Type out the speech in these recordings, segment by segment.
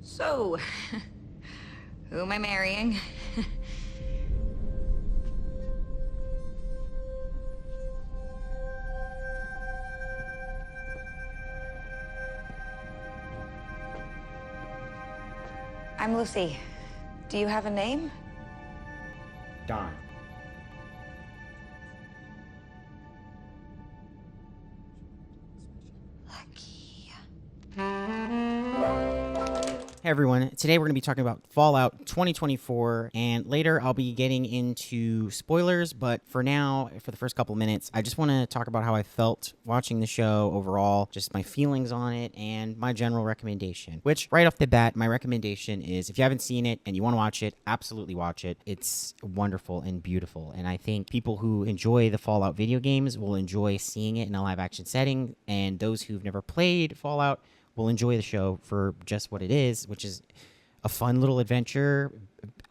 So, who am I marrying? I'm Lucy. Do you have a name? Don. Lucky. Hey everyone, today we're going to be talking about Fallout 2024, and later I'll be getting into spoilers, but for now, for the first couple minutes, I just want to talk about how I felt watching the show overall, just my feelings on it, and my general recommendation, which right off the bat, my recommendation is if you haven't seen it and you want to watch it, absolutely watch it. It's wonderful and beautiful, and I think people who enjoy the Fallout video games will enjoy seeing it in a live action setting, and those who've never played Fallout will enjoy the show for just what it is, which is a fun little adventure,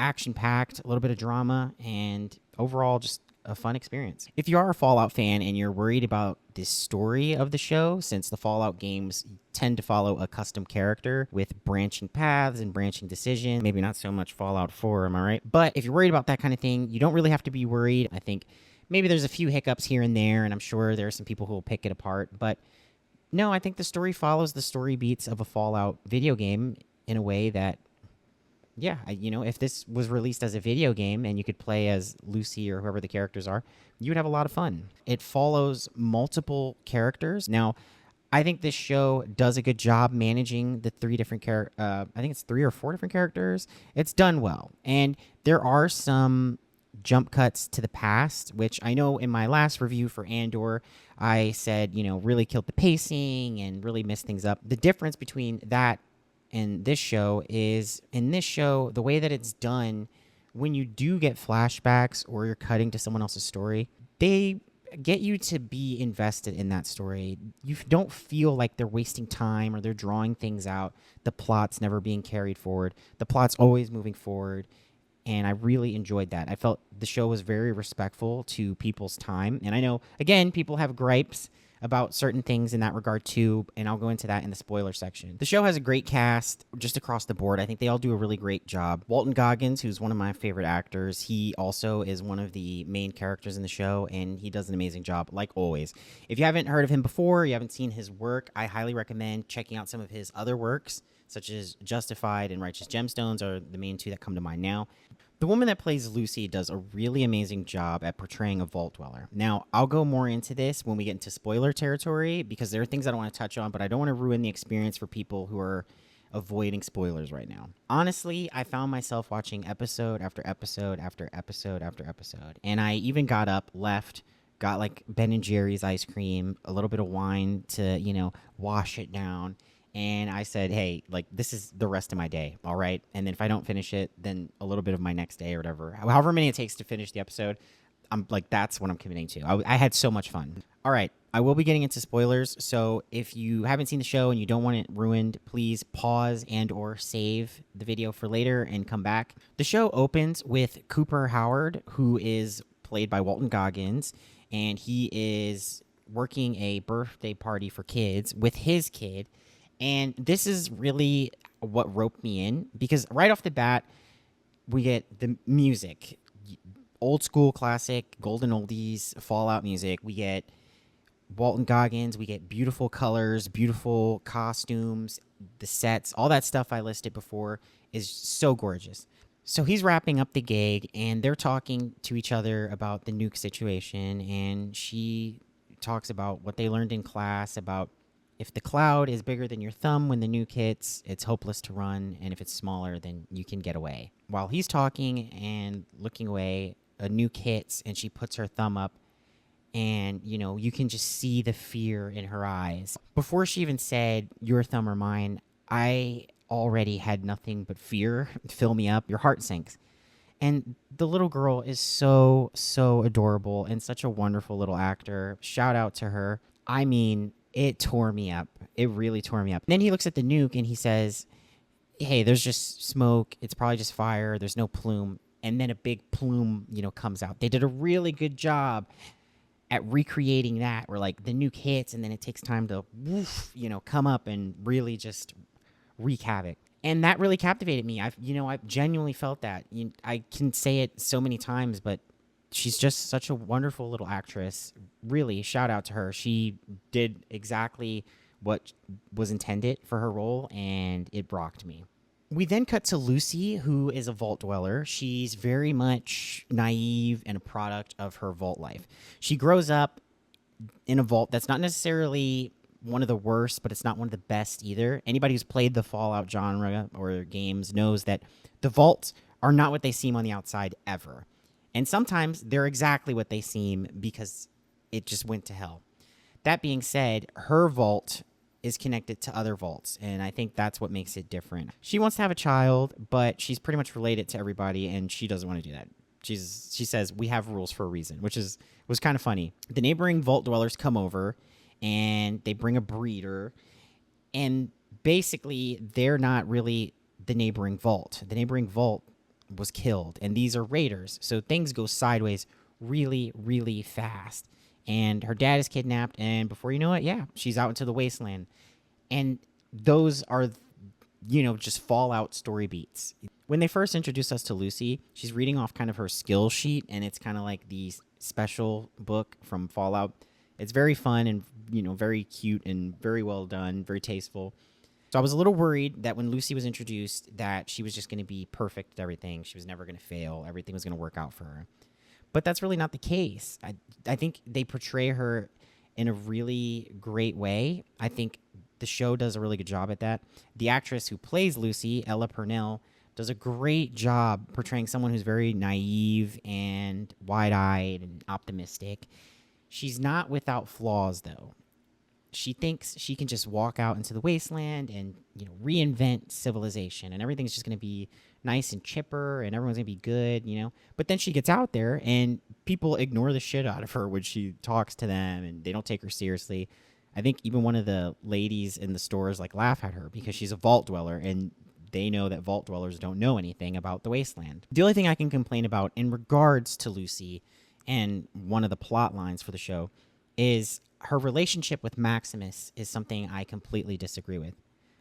action-packed, a little bit of drama, and overall just a fun experience. If you are a Fallout fan and you're worried about the story of the show, since the Fallout games tend to follow a custom character with branching paths and branching decisions, maybe not so much Fallout 4, am I right? But if you're worried about that kind of thing, you don't really have to be worried. I think maybe there's a few hiccups here and there, and I'm sure there are some people who will pick it apart, but no, I think the story follows the story beats of a Fallout video game in a way that, yeah, if this was released as a video game and you could play as Lucy or whoever the characters are, you would have a lot of fun. It follows multiple characters. Now, I think this show does a good job managing the three different characters. I think it's 3 or 4 different characters. It's done well. And there are some jump cuts to the past, which I know in my last review for Andor, I said, really killed the pacing and really messed things up. The difference between that and this show is, in this show, the way that it's done, when you do get flashbacks or you're cutting to someone else's story, they get you to be invested in that story. You don't feel like they're wasting time or they're drawing things out. The plot's never being carried forward. The plot's always moving forward. And I really enjoyed that. I felt the show was very respectful to people's time. And I know, again, people have gripes about certain things in that regard too, and I'll go into that in the spoiler section. The show has a great cast just across the board. I think they all do a really great job. Walton Goggins, who's one of my favorite actors, he also is one of the main characters in the show, and he does an amazing job, like always. If you haven't heard of him before, you haven't seen his work, I highly recommend checking out some of his other works, such as Justified and Righteous Gemstones are the main 2 that come to mind now. The woman that plays Lucy does a really amazing job at portraying a vault dweller. Now, I'll go more into this when we get into spoiler territory, because there are things I don't want to touch on, but I don't want to ruin the experience for people who are avoiding spoilers right now. Honestly, I found myself watching episode after episode after episode after episode, and I even got up, left, got like Ben & Jerry's ice cream, a little bit of wine to, wash it down. And I said, hey, like, this is the rest of my day, all right? And then if I don't finish it, then a little bit of my next day or whatever. However many it takes to finish the episode, I'm like, that's what I'm committing to. I had so much fun. All right, I will be getting into spoilers, so if you haven't seen the show and you don't want it ruined, please pause and or save the video for later and come back. The show opens with Cooper Howard, who is played by Walton Goggins, and he is working a birthday party for kids with his kid. And this is really what roped me in, because right off the bat, we get the music. Old school classic, golden oldies, Fallout music. We get Walton Goggins. We get beautiful colors, beautiful costumes, the sets. All that stuff I listed before is so gorgeous. So he's wrapping up the gig, and they're talking to each other about the nuke situation, and she talks about what they learned in class about if the cloud is bigger than your thumb when the nuke hits, it's hopeless to run, and if it's smaller, then you can get away. While he's talking and looking away, a nuke hits, and she puts her thumb up, and, you can just see the fear in her eyes. Before she even said, your thumb or mine, I already had nothing but fear fill me up. Your heart sinks. And the little girl is so, so adorable and such a wonderful little actor. Shout out to her. I mean, it tore me up. It really tore me up. Then he looks at the nuke and he says, hey, there's just smoke. It's probably just fire. There's no plume. And then a big plume, comes out. They did a really good job at recreating that, where like the nuke hits and then it takes time to woof, come up and really just wreak havoc. And that really captivated me. I genuinely felt that. I can say it so many times, but she's just such a wonderful little actress. Really, shout out to her. She did exactly what was intended for her role, and it rocked me. We then cut to Lucy, who is a vault dweller. She's very much naive and a product of her vault life. She grows up in a vault that's not necessarily one of the worst, but it's not one of the best either. Anybody who's played the Fallout genre or games knows that the vaults are not what they seem on the outside ever. And sometimes they're exactly what they seem because it just went to hell. That being said, her vault is connected to other vaults, and I think that's what makes it different. She wants to have a child, but she's pretty much related to everybody, and she doesn't want to do that. She says, we have rules for a reason, which was kind of funny. The neighboring vault dwellers come over, and they bring a breeder, and basically they're not really the neighboring vault. The neighboring vault was killed, and these are raiders, so things go sideways really, really fast. And her dad is kidnapped, and before you know it, yeah, she's out into the wasteland. And those are, just Fallout story beats. When they first introduced us to Lucy, she's reading off kind of her skill sheet, and it's kind of like the special book from Fallout. It's very fun and, very cute and very well done, very tasteful. So I was a little worried that when Lucy was introduced that she was just going to be perfect at everything. She was never going to fail. Everything was going to work out for her. But that's really not the case. I think they portray her in a really great way. I think the show does a really good job at that. The actress who plays Lucy, Ella Purnell, does a great job portraying someone who's very naive and wide-eyed and optimistic. She's not without flaws, though. She thinks she can just walk out into the wasteland and, reinvent civilization, and everything's just going to be nice and chipper, and everyone's going to be good, But then she gets out there, and people ignore the shit out of her when she talks to them, and they don't take her seriously. I think even one of the ladies in the stores, laugh at her because she's a vault dweller, and they know that vault dwellers don't know anything about the wasteland. The only thing I can complain about in regards to Lucy and one of the plot lines for the show is her relationship with Maximus is something I completely disagree with.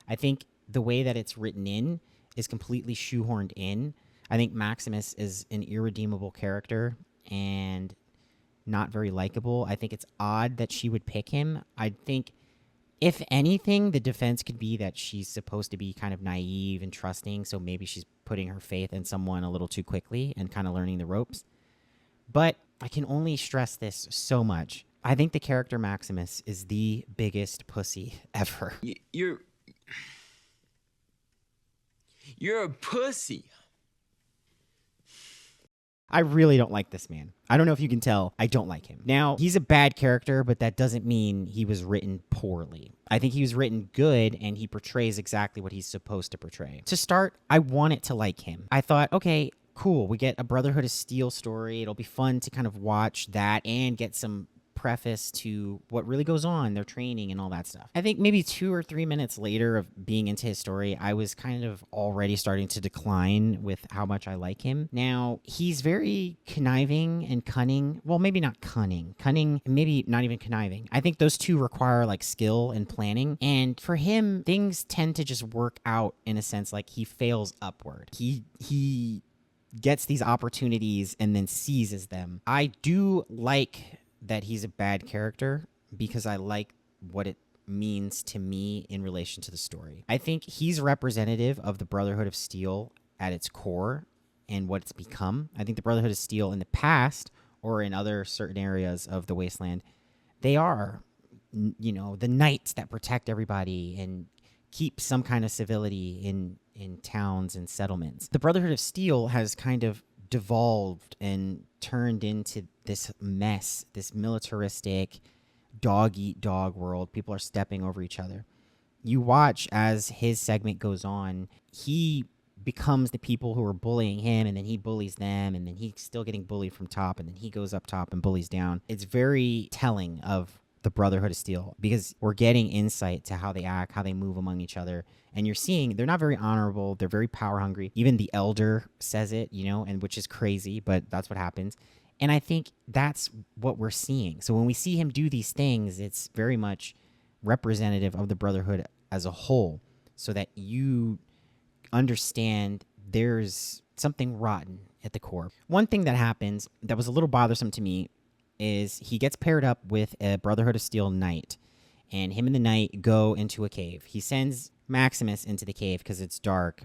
I think the way that it's written in is completely shoehorned in. I think Maximus is an irredeemable character and not very likable. I think it's odd that she would pick him. I think, if anything, the defense could be that she's supposed to be kind of naive and trusting, so maybe she's putting her faith in someone a little too quickly and kind of learning the ropes. But I can only stress this so much. I think the character Maximus is the biggest pussy ever. You're a pussy. I really don't like this man. I don't know if you can tell. I don't like him. Now, he's a bad character, but that doesn't mean he was written poorly. I think he was written good, and he portrays exactly what he's supposed to portray. To start, I wanted to like him. I thought, okay, cool, we get a Brotherhood of Steel story. It'll be fun to kind of watch that and get some preface to what really goes on, their training and all that stuff. I think maybe 2 or 3 minutes later of being into his story, I was kind of already starting to decline with how much I like him. Now, he's very conniving and cunning. Well, maybe not cunning. Cunning, maybe not even conniving. I think those two require skill and planning. And for him, things tend to just work out in a sense he fails upward. He gets these opportunities and then seizes them. I do like that he's a bad character because I like what it means to me in relation to the story. I think he's representative of the Brotherhood of Steel at its core and what it's become. I think the Brotherhood of Steel in the past or in other certain areas of the wasteland, they are, the knights that protect everybody and keep some kind of civility in towns and settlements. The Brotherhood of Steel has kind of devolved and turned into this mess, this militaristic dog-eat-dog world. People are stepping over each other. You watch as his segment goes on, he becomes the people who are bullying him, and then he bullies them, and then he's still getting bullied from top, and then he goes up top and bullies down. It's very telling of the Brotherhood of Steel because we're getting insight to how they act, how they move among each other. And you're seeing they're not very honorable. They're very power hungry. Even the elder says it, and which is crazy, but that's what happens. And I think that's what we're seeing. So when we see him do these things, it's very much representative of the Brotherhood as a whole, so that you understand there's something rotten at the core. One thing that happens that was a little bothersome to me is he gets paired up with a Brotherhood of Steel knight, and him and the knight go into a cave. He sends Maximus into the cave because it's dark,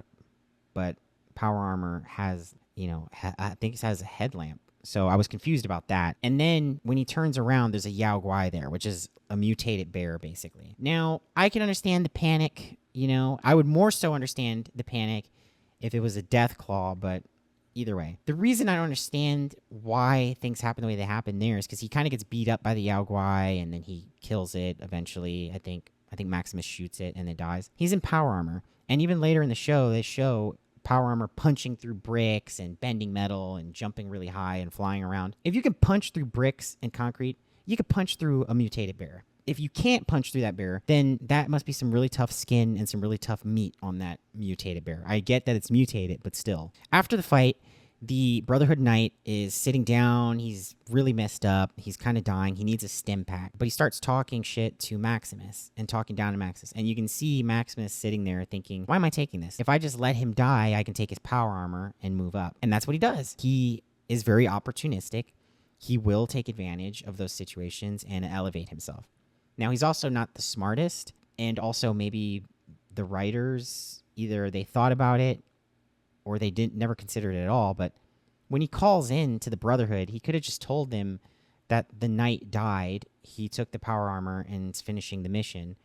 but power armor has, I think it has a headlamp. So I was confused about that. And then when he turns around, there's a Yao Guai there, which is a mutated bear, basically. Now, I can understand the panic, I would more so understand the panic if it was a death claw, but either way. The reason I don't understand why things happen the way they happen there is because he kind of gets beat up by the Yao Guai, and then he kills it eventually. I think Maximus shoots it and it dies. He's in power armor. And even later in the show, they show power armor punching through bricks and bending metal and jumping really high and flying around. If you can punch through bricks and concrete, you could punch through a mutated bear. If you can't punch through that bear, then that must be some really tough skin and some really tough meat on that mutated bear. I get that it's mutated, but still. After the fight, the Brotherhood Knight is sitting down. He's really messed up. He's kind of dying. He needs a stim pack. But he starts talking shit to Maximus and talking down to Maximus. And you can see Maximus sitting there thinking, why am I taking this? If I just let him die, I can take his power armor and move up. And that's what he does. He is very opportunistic. He will take advantage of those situations and elevate himself. Now, he's also not the smartest. And also maybe the writers, either they thought about it or they never considered it at all. But when he calls in to the Brotherhood, he could have just told them that the knight died. He took the power armor and is finishing the mission,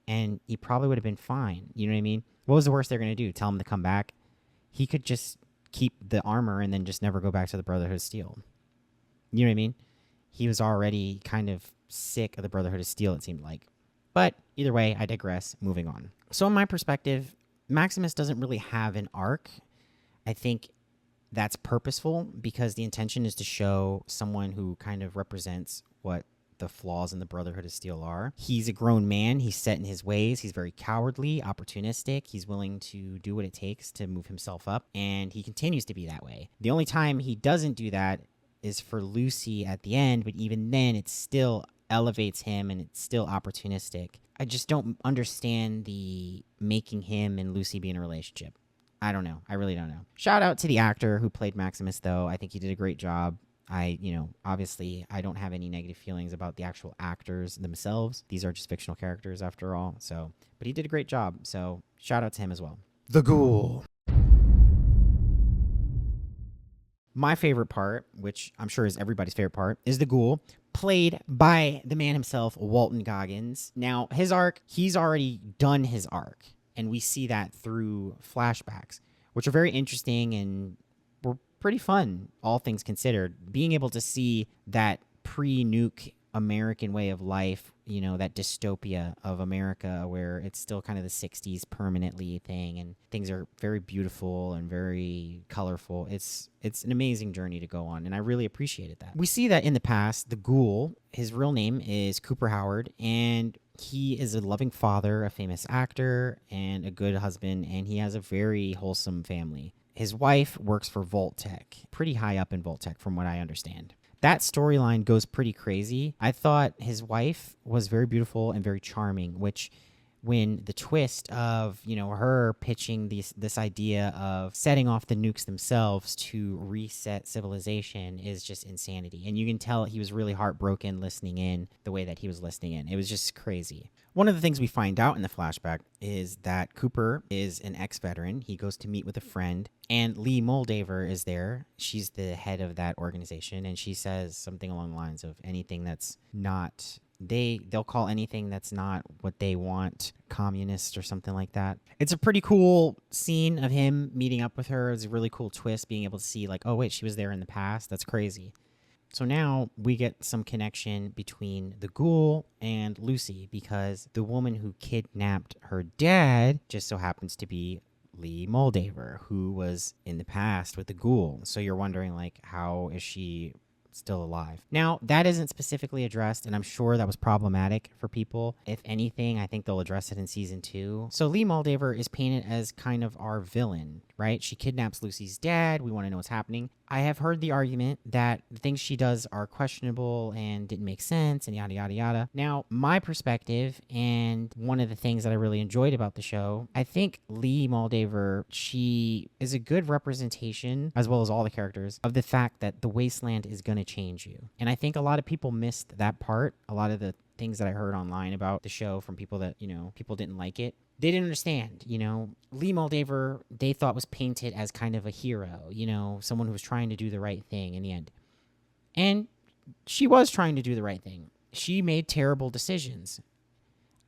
and he probably would have been fine. You know what I mean? What was the worst they're going to do? Tell him to come back? He could just keep the armor and then just never go back to the Brotherhood of Steel. You know what I mean? He was already kind of sick of the Brotherhood of Steel, it seemed like. But either way, I digress. Moving on. So in my perspective, Maximus doesn't really have an arc. I think that's purposeful because the intention is to show someone who kind of represents what the flaws in the Brotherhood of Steel are. He's a grown man. He's set in his ways. He's very cowardly, opportunistic. He's willing to do what it takes to move himself up, and he continues to be that way. The only time he doesn't do that is for Lucy at the end, but even then it still elevates him and it's still opportunistic. I just don't understand the making him and Lucy be in a relationship. I don't know. I really don't know. Shout out to the actor who played Maximus, though. I think he did a great job. Obviously, I don't have any negative feelings about the actual actors themselves. These are just fictional characters after all. But he did a great job. So shout out to him as well. The Ghoul. My favorite part, which I'm sure is everybody's favorite part, is the Ghoul, played by the man himself, Walton Goggins. Now, his arc, he's already done his arc. And we see that through flashbacks, which are very interesting and were pretty fun, all things considered. Being able to see that pre-nuke American way of life, that dystopia of America where it's still kind of the 60s permanently thing and things are very beautiful and very colorful. It's an amazing journey to go on, and I really appreciated that. We see that in the past, the Ghoul, his real name is Cooper Howard, and he is a loving father, a famous actor, and a good husband, and he has a very wholesome family. His wife works for Vault-Tec, pretty high up in Vault-Tec from what I understand. That storyline goes pretty crazy. I thought his wife was very beautiful and very charming, which when the twist of, her pitching this idea of setting off the nukes themselves to reset civilization is just insanity. And you can tell he was really heartbroken listening in the way that he was listening in. It was just crazy. One of the things we find out in the flashback is that Cooper is an ex-veteran. He goes to meet with a friend, and Lee Moldaver is there. She's the head of that organization, and she says something along the lines of anything that's not... They'll call anything that's not what they want communist or something like that. It's a pretty cool scene of him meeting up with her. It's a really cool twist, being able to see like, oh wait, she was there in the past. That's crazy. So now we get some connection between the Ghoul and Lucy because the woman who kidnapped her dad just so happens to be Lee Moldaver, who was in the past with the Ghoul. So you're wondering like, how is she still alive? Now, that isn't specifically addressed, and I'm sure that was problematic for people. If anything, I think they'll address it in season 2. So Lee Moldaver is painted as kind of our villain, right? She kidnaps Lucy's dad. We want to know what's happening. I have heard the argument that the things she does are questionable and didn't make sense and yada, yada, yada. Now, my perspective, and one of the things that I really enjoyed about the show, I think Lee Moldaver, she is a good representation, as well as all the characters, of the fact that the wasteland is going to change you. And I think a lot of people missed that part. A lot of the things that I heard online about the show from people that, people didn't like it. They didn't understand, Lee Moldaver, they thought was painted as kind of a hero, someone who was trying to do the right thing in the end. And she was trying to do the right thing. She made terrible decisions.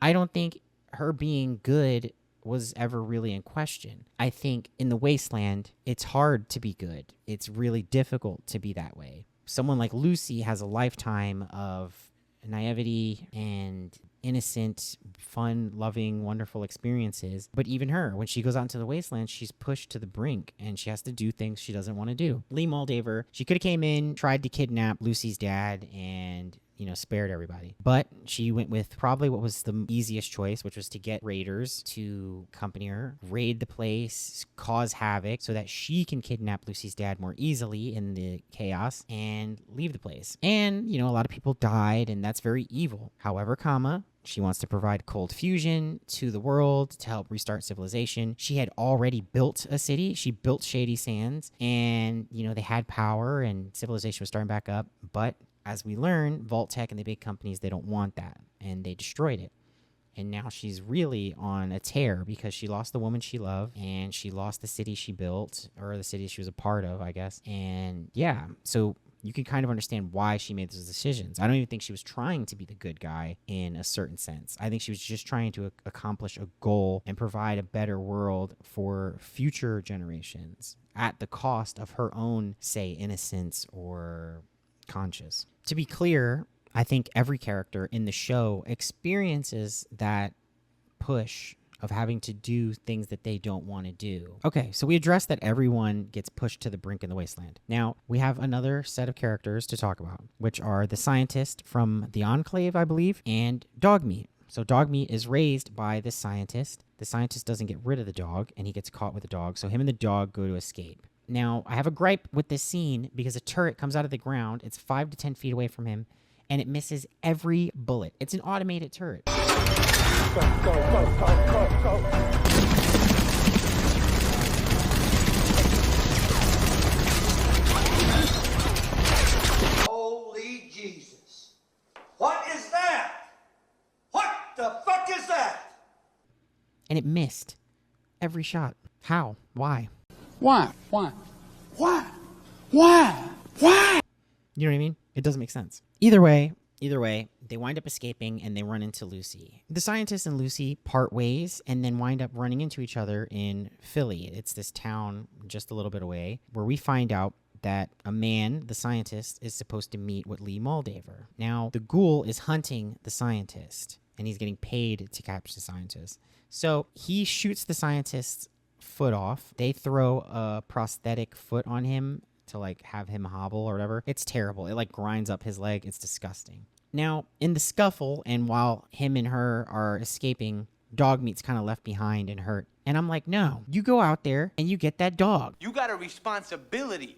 I don't think her being good was ever really in question. I think in the wasteland, it's hard to be good. It's really difficult to be that way. Someone like Lucy has a lifetime of naivety and innocent, fun, loving, wonderful experiences. But even her, when she goes out into the wasteland, she's pushed to the brink and she has to do things she doesn't want to do. Lee Moldaver, she could have came in, tried to kidnap Lucy's dad and spared everybody. But she went with probably what was the easiest choice, which was to get raiders to accompany her, raid the place, cause havoc so that she can kidnap Lucy's dad more easily in the chaos and leave the place. And, a lot of people died, and that's very evil. However, she wants to provide cold fusion to the world to help restart civilization. She had already built a city. She built Shady Sands, and, they had power and civilization was starting back up. But as we learn, Vault-Tec and the big companies, they don't want that, and they destroyed it. And now she's really on a tear because she lost the woman she loved, and she lost the city she built, or the city she was a part of, I guess. And yeah, so you can kind of understand why she made those decisions. I don't even think she was trying to be the good guy in a certain sense. I think she was just trying to accomplish a goal and provide a better world for future generations at the cost of her own, say, innocence or conscience. To be clear, I think every character in the show experiences that push of having to do things that they don't want to do. Okay, so we addressed that everyone gets pushed to the brink in the wasteland. Now, we have another set of characters to talk about, which are the scientist from the Enclave, I believe, and Dogmeat. So Dogmeat is raised by the scientist. The scientist doesn't get rid of the dog, and he gets caught with the dog, so him and the dog go to escape. Now, I have a gripe with this scene because a turret comes out of the ground. It's 5 to 10 feet away from him, and it misses every bullet. It's an automated turret. Go, go. Holy Jesus. What is that? What the fuck is that? And it missed every shot. How? Why? Why? You know what I mean? It doesn't make sense. Either way, they wind up escaping and they run into Lucy. The scientist and Lucy part ways and then wind up running into each other in Philly. It's this town just a little bit away where we find out that a man, the scientist, is supposed to meet with Lee Moldaver. Now, the ghoul is hunting the scientist and he's getting paid to capture the scientist. So he shoots the scientist's foot off. They throw a prosthetic foot on him to have him hobble or whatever. It's terrible. It grinds up his leg. It's disgusting. Now, in the scuffle, and while him and her are escaping, Dogmeat's kind of left behind and hurt. And I'm like, no, you go out there and you get that dog. You got a responsibility.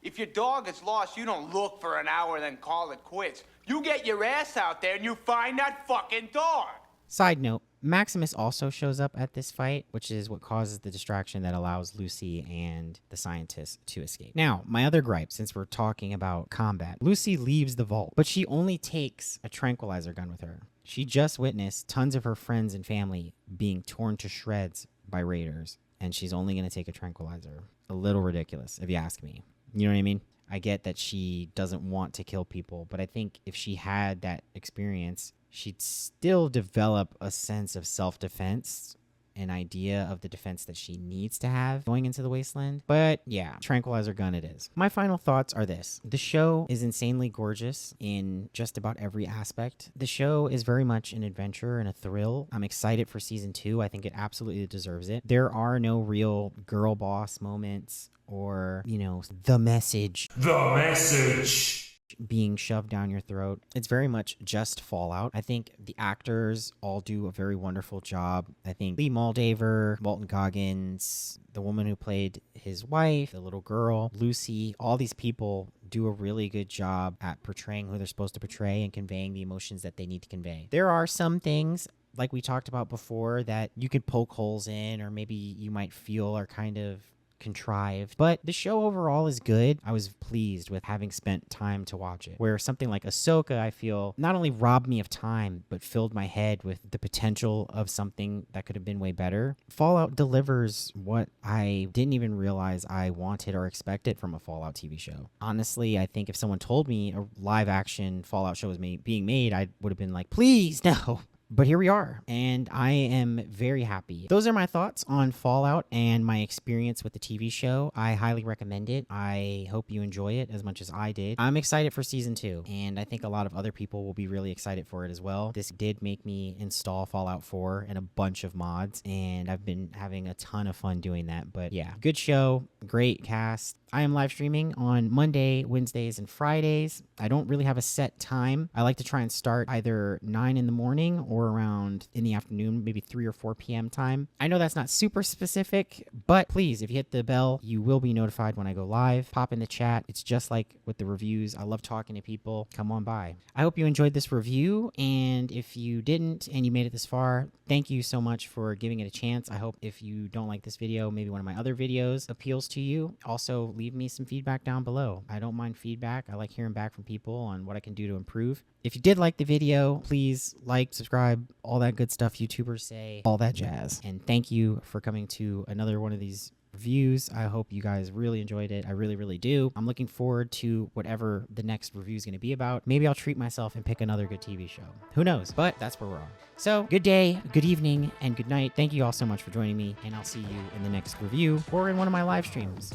If your dog is lost, you don't look for an hour and then call it quits. You get your ass out there and you find that fucking dog. Side note, Maximus also shows up at this fight, which is what causes the distraction that allows Lucy and the scientist to escape. Now, my other gripe, since we're talking about combat, Lucy leaves the vault, but she only takes a tranquilizer gun with her. She just witnessed tons of her friends and family being torn to shreds by raiders, and she's only going to take a tranquilizer. A little ridiculous, if you ask me. You know what I mean? I get that she doesn't want to kill people, but I think if she had that experience, she'd still develop a sense of self-defense, an idea of the defense that she needs to have going into the wasteland. But yeah, tranquilizer gun it is. My final thoughts are this. The show is insanely gorgeous in just about every aspect. The show is very much an adventure and a thrill. I'm excited for season 2. I think it absolutely deserves it. There are no real girl boss moments or, the message. The message. being shoved down your throat. It's very much just Fallout. I think the actors all do a very wonderful job. I think Lee Moldaver, Walton Goggins, the woman who played his wife, the little girl, Lucy, all these people do a really good job at portraying who they're supposed to portray and conveying the emotions that they need to convey. There are some things, like we talked about before, that you could poke holes in, or maybe you might feel are kind of contrived, but the show overall is good. I was pleased with having spent time to watch it, where something like Ahsoka, I feel, not only robbed me of time but filled my head with the potential of something that could have been way better. Fallout delivers what I didn't even realize I wanted or expected from a Fallout TV show. Honestly, I think if someone told me a live action Fallout show was being made, I would have been like, please, no. But here we are, and I am very happy. Those are my thoughts on Fallout and my experience with the TV show. I highly recommend it. I hope you enjoy it as much as I did. I'm excited for season 2, and I think a lot of other people will be really excited for it as well. This did make me install Fallout 4 and a bunch of mods, and I've been having a ton of fun doing that. But yeah, good show, great cast. I am live streaming on Monday, Wednesdays, and Fridays. I don't really have a set time. I like to try and start either 9 in the morning or around in the afternoon, maybe 3 or 4 p.m. time. I know that's not super specific, but please, if you hit the bell, you will be notified when I go live. Pop in the chat. It's just like with the reviews. I love talking to people. Come on by. I hope you enjoyed this review, and if you didn't and you made it this far, thank you so much for giving it a chance. I hope if you don't like this video, maybe one of my other videos appeals to you. Also, leave me some feedback down below. I don't mind feedback. I like hearing back from people on what I can do to improve. If you did like the video, please like, subscribe, all that good stuff YouTubers say, all that jazz. And thank you for coming to another one of these reviews. I hope you guys really enjoyed it. I really, really do. I'm looking forward to whatever the next review is going to be about. Maybe I'll treat myself and pick another good TV show. Who knows? But that's where we're on. So good day, good evening, and good night. Thank you all so much for joining me, and I'll see you in the next review or in one of my live streams.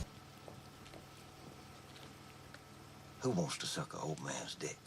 Who wants to suck an old man's dick?